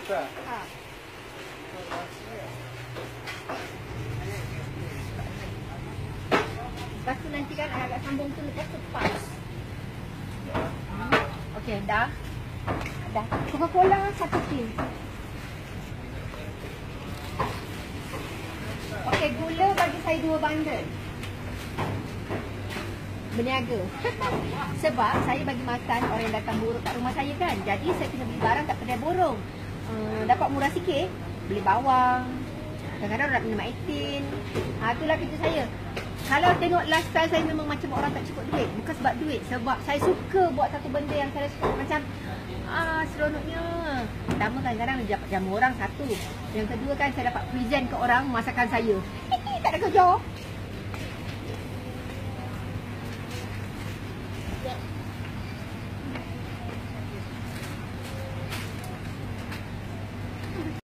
Ha. Lepas tu nanti kan agak sambung tu lepas tu pas. Okey, dah. Dah. Coca-Cola 1 tin. Okey, gula bagi saya 2 bundle. Berniaga. Sebab saya bagi makan orang yang datang borong kat rumah saya kan. Jadi saya kena beli barang kat kedai borong. Dapat murah sikit, beli bawang. Kadang-kadang orang nak minum Maetin. Itulah kerja saya. Kalau tengok lifestyle saya memang macam orang tak cukup duit. Bukan sebab duit, sebab saya suka buat satu benda yang saya suka. Macam seronoknya. Pertama kadang-kadang dapat jamu orang satu. Yang kedua kan saya dapat present ke orang masakan saya. Tak ada kerja.